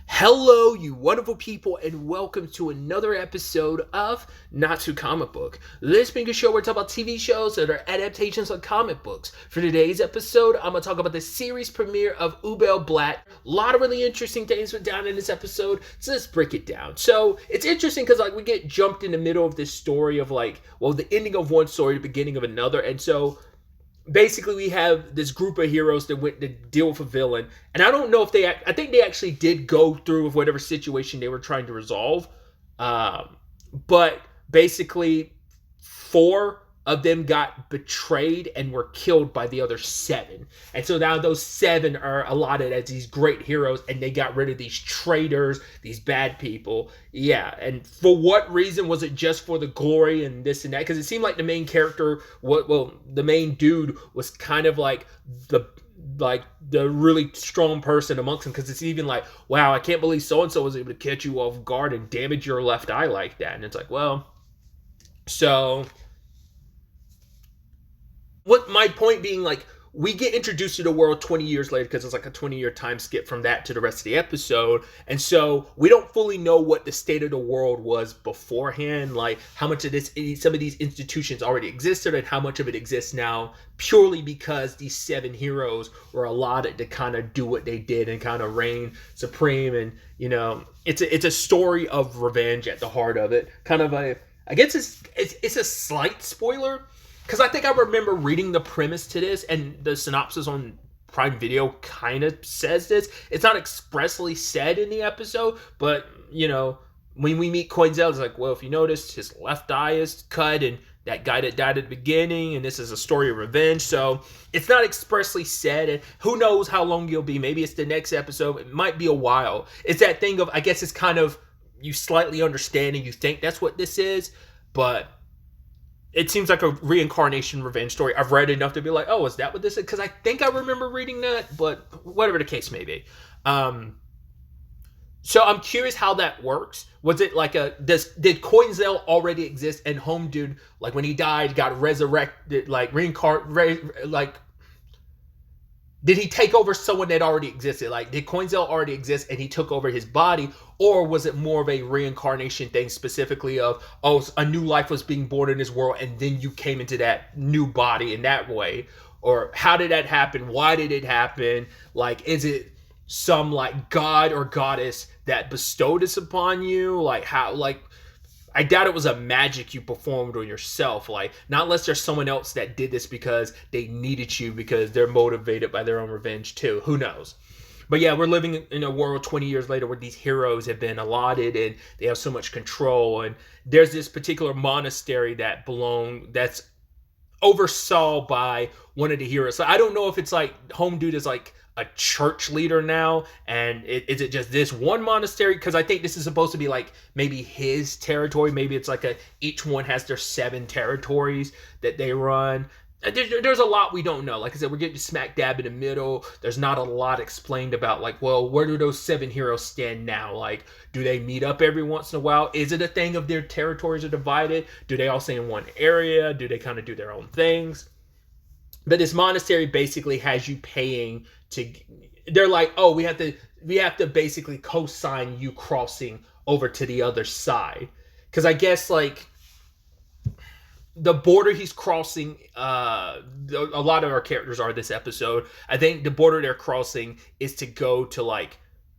Hello, you wonderful people, and welcome to another episode of Not Too Comic Book. This being a show where we talk about TV shows that are adaptations of comic books. For today's episode, I'm going to talk about the series premiere of Übel Blatt. A lot of really interesting things went down in this episode, so let's break it down. So, it's interesting because we get jumped in the middle of this story of the ending of one story, the beginning of another, and so basically we have this group of heroes that went to deal with a villain, and I don't know if I think they actually did go through with whatever situation they were trying to resolve, but basically 4 of them got betrayed and were killed by the other 7, and so now those 7 are allotted as these great heroes, and they got rid of these traitors, these bad people. And for what reason? Was it just for the glory and this and that? Because it seemed like the main character, the main dude was kind of like the really strong person amongst them, because it's even like, wow, I can't believe so and so was able to catch you off guard and damage your left eye like that. And it's like, well, so what my point being, we get introduced to the world 20 years later, because it's like a 20-year time skip from that to the rest of the episode, and so we don't fully know what the state of the world was beforehand, like how much of this, some of these institutions already existed, and how much of it exists now purely because these 7 heroes were allotted to kind of do what they did and kind of reign supreme. And it's a story of revenge at the heart of it. Kind of I guess it's a slight spoiler, because I think I remember reading the premise to this, and the synopsis on Prime Video kind of says this. It's not expressly said in the episode, but, when we meet Coinzel, it's like, well, if you noticed, his left eye is cut, and that guy that died at the beginning, and this is a story of revenge. So it's not expressly said, and who knows how long you'll be. Maybe it's the next episode. It might be a while. It's that thing of, I guess it's kind of, you slightly understand and you think that's what this is, but it seems like a reincarnation revenge story. I've read enough to be like, oh, is that what this is? Because I think I remember reading that, but whatever the case may be. So I'm curious how that works. Was it like did Coinzel already exist, and Home Dude, like when he died, got resurrected, did he take over someone that already existed? Like, did Coinzel already exist and he took over his body? Or was it more of a reincarnation thing, specifically of, oh, a new life was being born in this world and then you came into that new body in that way? Or how did that happen? Why did it happen? Like, is it some like god or goddess that bestowed this upon you? Like, how, like, I doubt it was a magic you performed on yourself. Like, not unless there's someone else that did this because they needed you, because they're motivated by their own revenge too. Who knows? But yeah, we're living in a world 20 years later where these heroes have been allotted and they have so much control. And there's this particular monastery that's oversaw by one of the heroes. So I don't know if it's like Home Dude is like a church leader now, and is it just this one monastery? Because I think this is supposed to be like maybe his territory. Maybe it's like each one has their 7 territories that they run. There's a lot we don't know. Like I said, we're getting smack dab in the middle. There's not a lot explained about, like, well, where do those 7 heroes stand now? Like, do they meet up every once in a while? Is it a thing of their territories are divided? Do they all stay in one area? Do they kind of do their own things? But this monastery basically has you paying to. They're like, oh, we have to basically co-sign you crossing over to the other side, because I guess like the border he's crossing. A lot of our characters are this episode. I think the border they're crossing is to go to like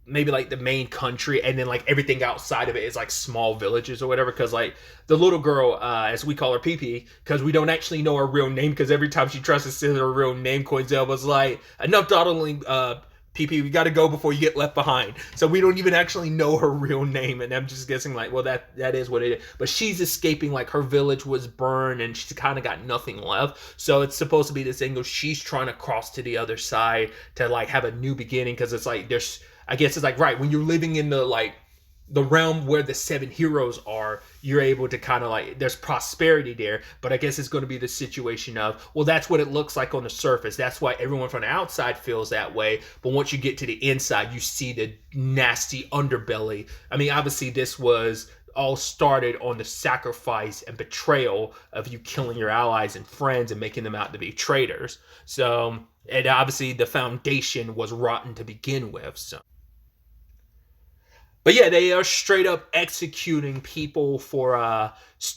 maybe like the main country, and then like everything outside of it is like small villages or whatever. Because like the little girl, as we call her PP, because we don't actually know her real name, because every time she tries to say her real name, Coinzel was like, enough dawdling, PP, we gotta go before you get left behind. So we don't even actually know her real name, and I'm just guessing like, well, that is what it is. But she's escaping, like her village was burned and she's kind of got nothing left. So it's supposed to be this angle. She's trying to cross to the other side to like have a new beginning, because it's like I guess it's like, right, when you're living in the realm where the 7 heroes are, you're able to kind of like, there's prosperity there. But I guess it's going to be the situation of, well, that's what it looks like on the surface. That's why everyone from the outside feels that way. But once you get to the inside, you see the nasty underbelly. I mean, obviously this was all started on the sacrifice and betrayal of you killing your allies and friends and making them out to be traitors. So, and obviously the foundation was rotten to begin with. So But yeah, they are straight up executing people for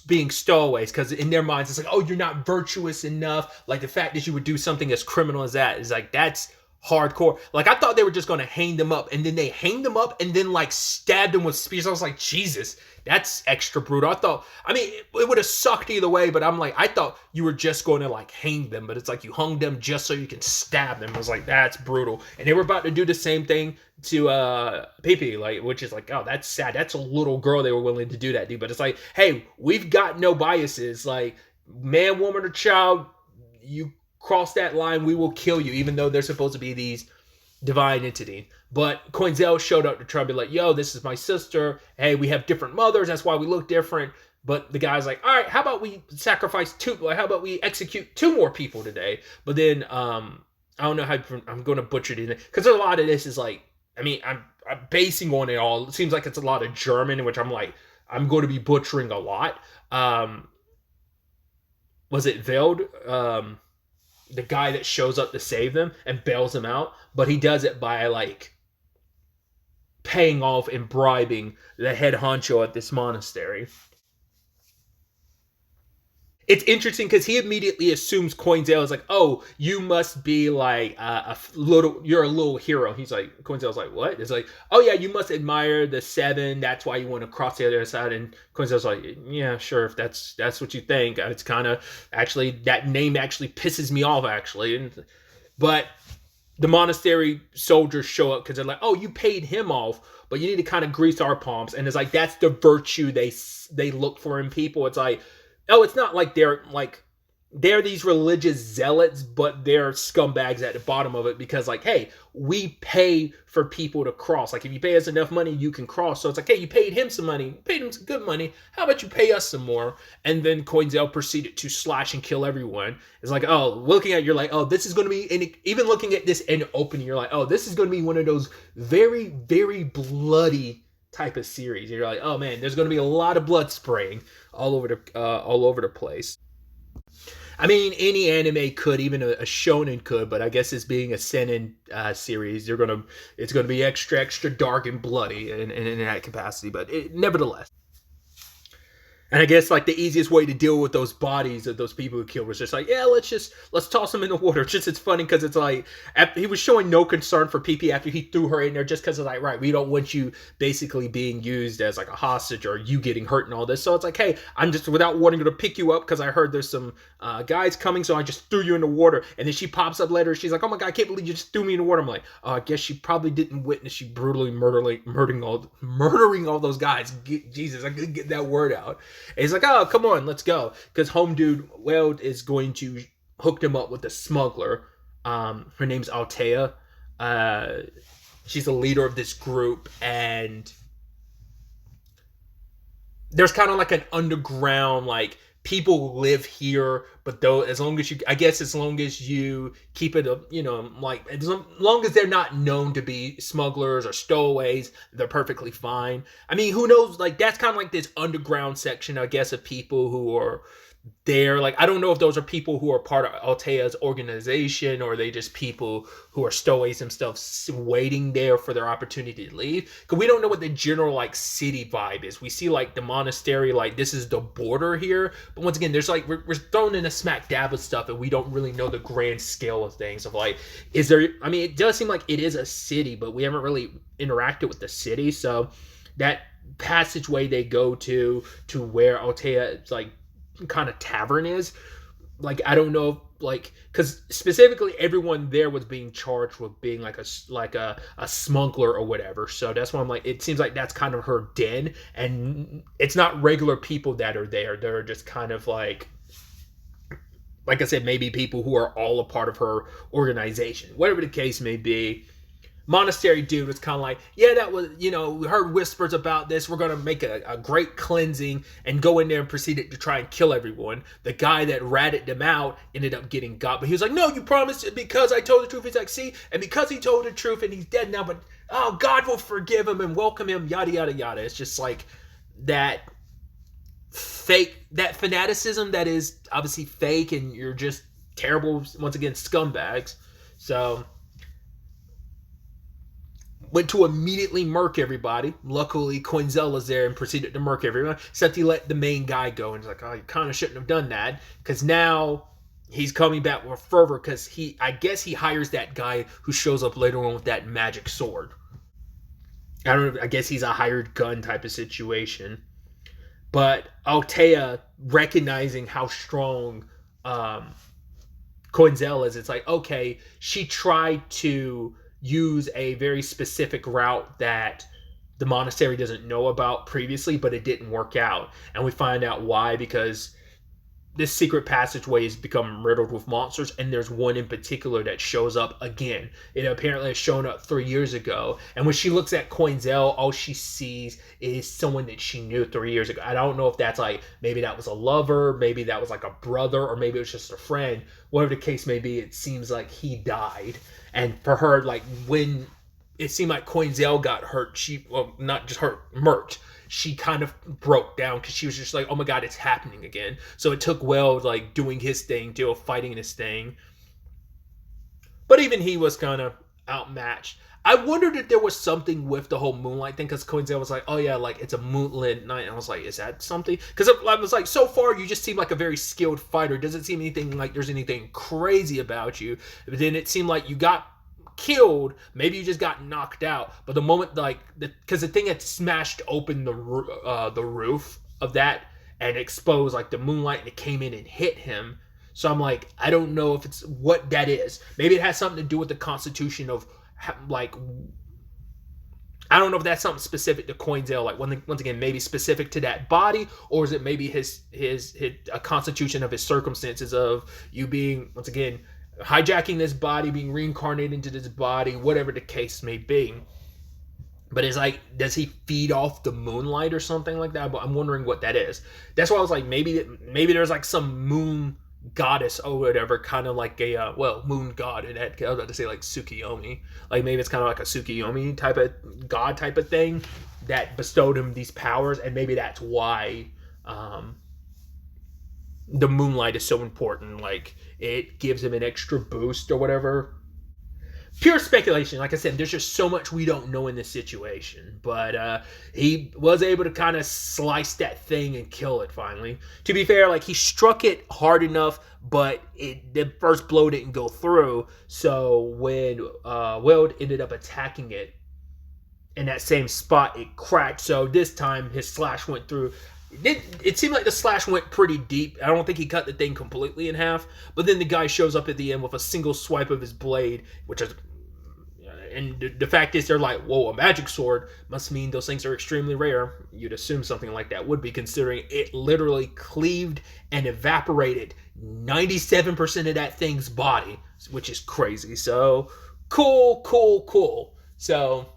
being stowaways, because in their minds it's like, oh, you're not virtuous enough. Like the fact that you would do something as criminal as that is like, that's hardcore. Like I thought they were just going to hang them up, and then they hanged them up and then like stabbed them with spears. I was like, Jesus, that's extra brutal. I thought, I mean, it would have sucked either way, but I'm like, I thought you were just going to like hang them, but it's like you hung them just so you can stab them. I was like, that's brutal. And they were about to do the same thing to Pee, like, which is like, oh, that's sad. That's a little girl they were willing to do that to. But it's like, hey, we've got no biases. Like, man, woman, or child, you cross that line, we will kill you, even though they're supposed to be these divine entity. But Coinzel showed up to try and be like, yo, this is my sister. Hey, we have different mothers. That's why we look different. But the guy's like, all right, how about we sacrifice two? Like, how about we execute 2 more people today? But then, I don't know how I'm going to butcher it, because a lot of this is like, I mean, I'm basing on it all. It seems like it's a lot of German, which I'm like, I'm going to be butchering a lot. Was it Veld? The guy that shows up to save them and bails them out, but he does it by like paying off and bribing the head honcho at this monastery. It's interesting because he immediately assumes Coinzel is like, oh, you must be like you're a little hero. He's like, Coinzel's like, what? It's like, oh yeah, you must admire the 7. That's why you want to cross the other side. And Coinzel's like, yeah, sure, if that's what you think. It's kind of, actually, that name actually pisses me off, actually. But the monastery soldiers show up because they're like, oh, you paid him off, but you need to kind of grease our palms. And it's like, that's the virtue they look for in people. It's like, oh, it's not like they're these religious zealots, but they're scumbags at the bottom of it, because like, hey, we pay for people to cross. Like, if you pay us enough money, you can cross. So it's like, hey, you paid him some money, paid him some good money. How about you pay us some more? And then Coinzel proceeded to slash and kill everyone. It's like, oh, looking at it, you're like, oh, this is going to be, and even looking at this in opening, you're like, oh, this is going to be one of those very, very bloody type of series. You're like, oh man, there's going to be a lot of blood spraying all over the place. I mean, any anime could, even a shonen could, but I guess it's being a seinen series, it's gonna be extra dark and bloody in that capacity. But nevertheless. And I guess like the easiest way to deal with those bodies of those people who killed was just like, yeah, let's toss them in the water. It's funny because it's like, he was showing no concern for PP after he threw her in there, just because it's like, right, we don't want you basically being used as like a hostage or you getting hurt and all this. So it's like, hey, I'm just, without wanting to pick you up because I heard there's some guys coming, so I just threw you in the water. And then she pops up later, she's like, oh my god, I can't believe you just threw me in the water. I'm like, oh, I guess she probably didn't witness you brutally murdering all those guys. Jesus, I couldn't get that word out. And he's like, oh, come on, let's go. Because home dude, Weld, is going to hook him up with a smuggler. Her name's Altea. She's the leader of this group. And there's kind of like an underground, like, people live here, but though, as long as you keep it, like, as long as they're not known to be smugglers or stowaways, they're perfectly fine. I mean, who knows? Like, that's kind of like this underground section, I guess, of people who are there. Like, I don't know if those are people who are part of Altea's organization, or are they just people who are stowaways themselves waiting there for their opportunity to leave, because we don't know what the general like city vibe is. We see like the monastery, like this is the border here, but once again, there's like, we're thrown in a smack dab of stuff, and we don't really know the grand scale of things, of like, is there, I mean, it does seem like it is a city, but we haven't really interacted with the city. So that passageway they go to where Altea like kind of tavern is, like, I don't know, like, because specifically everyone there was being charged with being like a smuggler or whatever. So that's why I'm like, it seems like that's kind of her den, and it's not regular people that are there. They're just kind of like I said, maybe people who are all a part of her organization, whatever the case may be. Monastery dude was kind of like, yeah, that was, we heard whispers about this. We're going to make a great cleansing, and go in there and proceeded to try and kill everyone. The guy that ratted them out ended up getting got, but he was like, no, you promised it because I told the truth. He's like, see, and because he told the truth and he's dead now, but oh, God will forgive him and welcome him, yada, yada, yada. It's just like that fake, that fanaticism that is obviously fake, and you're just terrible, once again, scumbags. So went to immediately murk everybody. Luckily, Coinzel was there and proceeded to murk everyone, except he let the main guy go. And he's like, oh, you kind of shouldn't have done that, because now he's coming back with fervor, because I guess he hires that guy who shows up later on with that magic sword. I guess he's a hired gun type of situation. But Altea, recognizing how strong Coinzel is, it's like, okay, she tried to use a very specific route that the monastery doesn't know about previously, but it didn't work out. And we find out why, because this secret passageway has become riddled with monsters, and there's one in particular that shows up again. It apparently has shown up 3 years ago, and when she looks at Coinzel, all she sees is someone that she knew 3 years ago. I don't know if that's like, maybe that was a lover, maybe that was like a brother, or maybe it was just a friend. Whatever the case may be, it seems like he died. And for her, like, when it seemed like Coinzel got hurt, not just hurt, murked, she kind of broke down, because she was just like, oh my god, it's happening again. So it took Weld like doing his thing, fighting his thing. But even he was kind of outmatched. I wondered if there was something with the whole moonlight thing, because Coinzel was like, oh yeah, like it's a moonlit night. And I was like, is that something? Because I was like, so far you just seem like a very skilled fighter. It doesn't seem anything like there's anything crazy about you. But then it seemed like you got killed, maybe you just got knocked out, but the moment, like, because the thing had smashed open the roof of that and exposed like the moonlight, and it came in and hit him. So I'm like, I don't know if it's what that is. Maybe it has something to do with the constitution of, like, I don't know if that's something specific to Coinzel, like, once again, maybe specific to that body, or is it maybe his a constitution of his circumstances of you being, once again, hijacking this body, being reincarnated into this body, whatever the case may be. But it's like, does he feed off the moonlight or something like that? But I'm wondering what that is. That's why I was like, maybe there's like some moon goddess or whatever, kind of like a moon god. And I was about to say like Tsukiyomi, like maybe it's kind of like a Tsukiyomi type of god type of thing that bestowed him these powers, and maybe that's why the moonlight is so important. Like, it gives him an extra boost or whatever. Pure speculation. Like I said, there's just so much we don't know in this situation. But he was able to kind of slice that thing and kill it finally. To be fair, like, he struck it hard enough, but the first blow didn't go through. So when Weld ended up attacking it in that same spot, it cracked. So this time his slash went through. It seemed like the slash went pretty deep. I don't think he cut the thing completely in half, but then the guy shows up at the end with a single swipe of his blade, which is, and the fact is, they're like, whoa, a magic sword must mean those things are extremely rare. You'd assume something like that would be, considering it literally cleaved and evaporated 97% of that thing's body, which is crazy. So cool. So,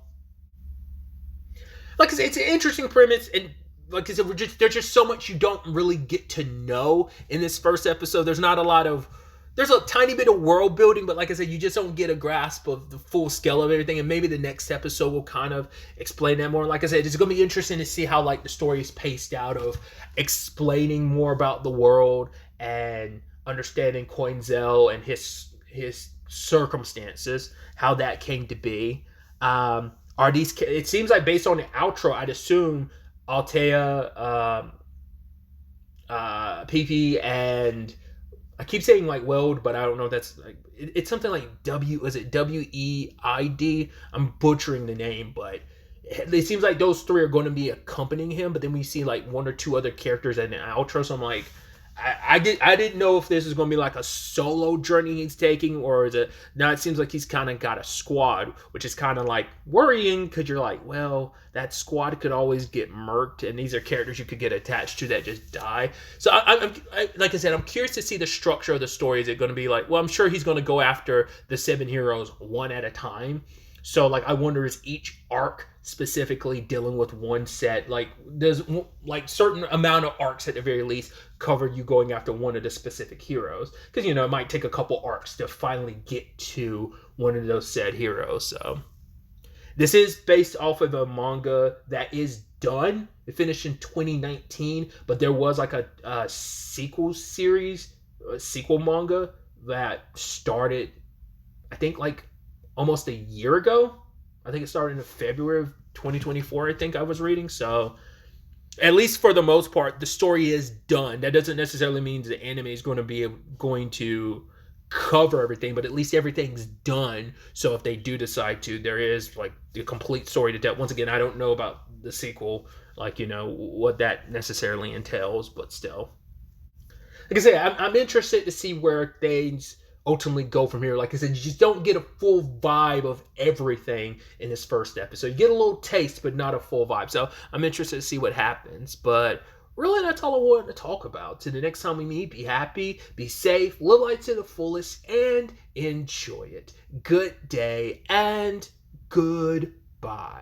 like I said, it's an interesting premise, and like I said, there's just so much you don't really get to know in this first episode. There's a tiny bit of world building, but like I said, you just don't get a grasp of the full scale of everything. And maybe the next episode will kind of explain that more. Like I said, it's going to be interesting to see how, like, the story is paced out, of explaining more about the world and understanding Coinzel and his circumstances, how that came to be. It seems like, based on the outro, I'd assume Altea, PP, and I keep saying like Weld, but I don't know if that's like, it's something like WEID. I'm butchering the name, but it seems like those three are going to be accompanying him. But then we see like one or two other characters in the outro, so I'm like, I didn't know if this is going to be like a solo journey he's taking, or is it now? It seems like he's kind of got a squad, which is kind of like worrying, because you're like, well, that squad could always get murked, and these are characters you could get attached to that just die. So I'm like I said, I'm curious to see the structure of the story. Is it going to be like, well, I'm sure he's going to go after the 7 heroes one at a time. So, like, I wonder, is each arc specifically dealing with one set? Like, does, like, certain amount of arcs at the very least cover you going after one of the specific heroes? Because, it might take a couple arcs to finally get to one of those said heroes. So, this is based off of a manga that is done. It finished in 2019, but there was, like, a sequel series, a sequel manga that started, I think, like, almost a year ago, I think it started in February of 2024, I think I was reading. So at least for the most part, the story is done. That doesn't necessarily mean the anime is going to cover everything, but at least everything's done. So if they do decide to, there is like the complete story to tell. Once again, I don't know about the sequel, like what that necessarily entails, but still, like I said, I'm interested to see where things ultimately go from here. Like I said, you just don't get a full vibe of everything in this first episode. You get a little taste, but not a full vibe. So I'm interested to see what happens. But really, that's all I wanted to talk about. Till the next time we meet, be happy, be safe, live life to the fullest, and enjoy it. Good day and goodbye.